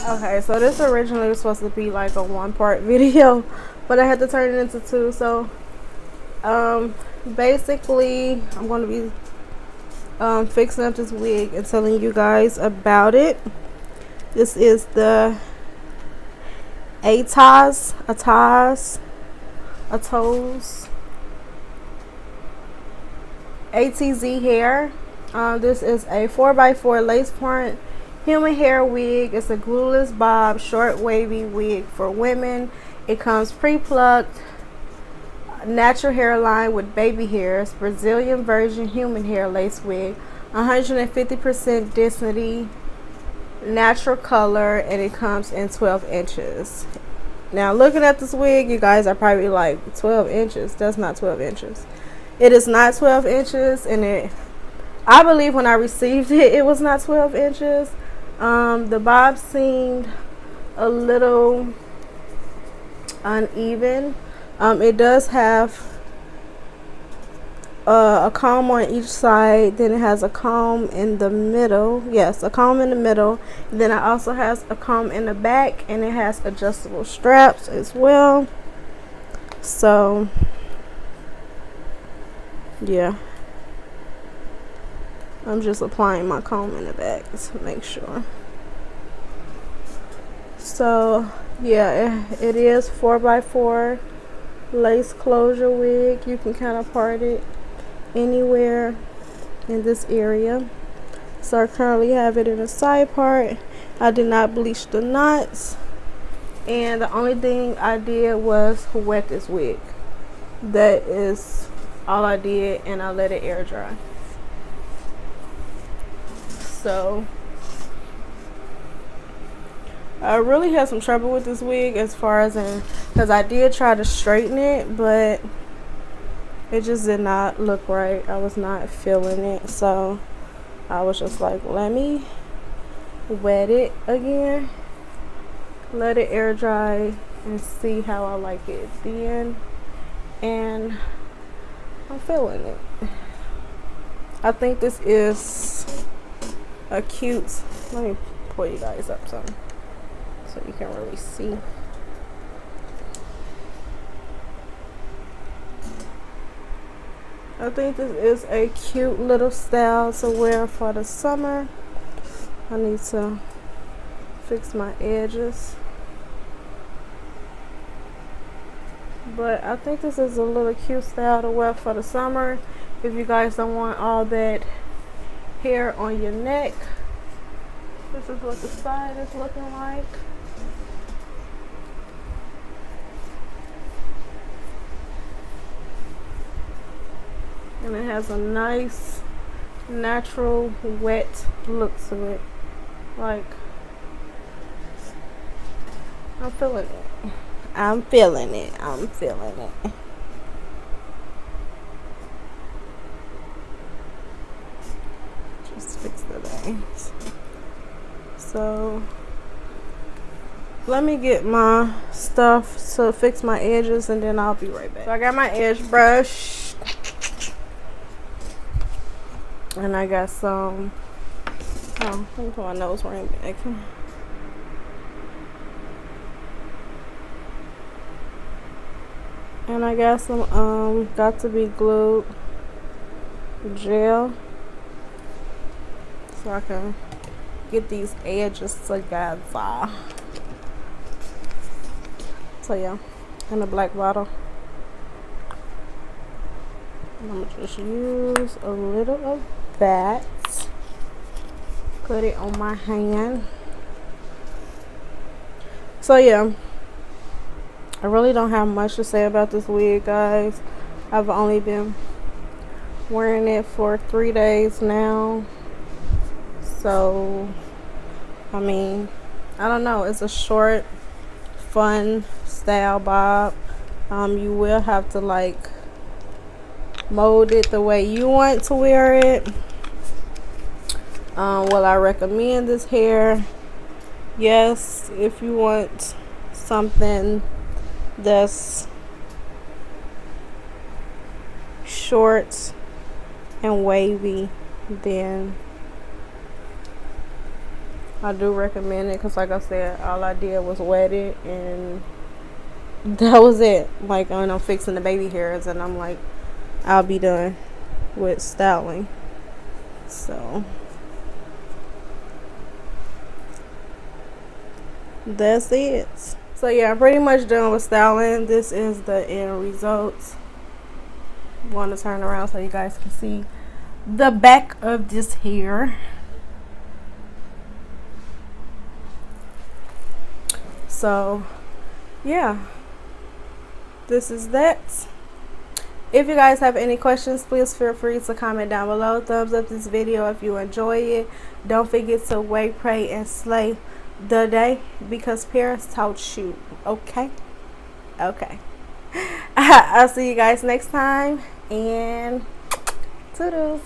Okay, so this originally was supposed to be like a 1-part video, but I had to turn it into 2. So basically I'm going to be fixing up this wig and telling you guys about it. This is the Atzhair hair. This is a 4x4 lace front human hair wig. It's a glueless bob short wavy wig for women. It comes pre-plucked, natural hairline with baby hairs, Brazilian version human hair lace wig, 150% density, natural color, and it comes in 12 inches. Now looking at this wig, you guys are probably like, 12 inches? That's not 12 inches. It is not 12 inches, and I believe when I received it, it was not 12 inches. The bob seemed a little uneven. It does have a comb on each side, then it has a comb in the middle. Yes, a comb in the middle. Then it also has a comb in the back, and it has adjustable straps as well. So yeah, I'm just applying my comb in the back to make sure. So yeah, it is 4x4 lace closure wig. You can kind of part it anywhere in this area. So I currently have it in a side part. I did not bleach the knots, and the only thing I did was wet this wig. That is all I did, and I let it air dry. So I really had some trouble with this wig as far as because I did try to straighten it, but it just did not look right. I was not feeling it, so I was just like, let me wet it again, let it air dry, and see how I like it then. And I'm feeling it. I think this is a cute, let me pull you guys up some so you can really see. I think this is a cute little style to wear for the summer. I need to fix my edges, but I think this is a little cute style to wear for the summer if you guys don't want all that hair on your neck. This is what the side is looking like. And it has a nice natural wet look to it. Like, I'm feeling it. I'm feeling it. I'm feeling it. Just fix the bangs. So let me get my stuff to fix my edges, and then I'll be right back. So I got my edge brush, and I got some, let me put my nose ring back. And I got some got to be glued gel so I can get these edges together. So yeah, in a black bottle. And I'm gonna just use a little of that, put it on my hand. So yeah, I really don't have much to say about this wig, guys. I've only been wearing it for 3 days now, so I mean, I don't know, it's a short, fun style bob. You will have to like mold it the way you want to wear it. Will I recommend this hair? Yes, if you want something that's short and wavy, then I do recommend it because, like I said, all I did was wet it and that was it. Like, when I'm fixing the baby hairs, and I'm like, I'll be done with styling. So that's it. So yeah, I'm pretty much done with styling. This is the end results. Want to turn around so you guys can see the back of this hair. So yeah, this is that. If you guys have any questions, please feel free to comment down below. Thumbs up this video if you enjoy it. Don't forget to wake, pray, and slay the day, because Paris taught you. Okay? Okay. I'll see you guys next time, and toodles.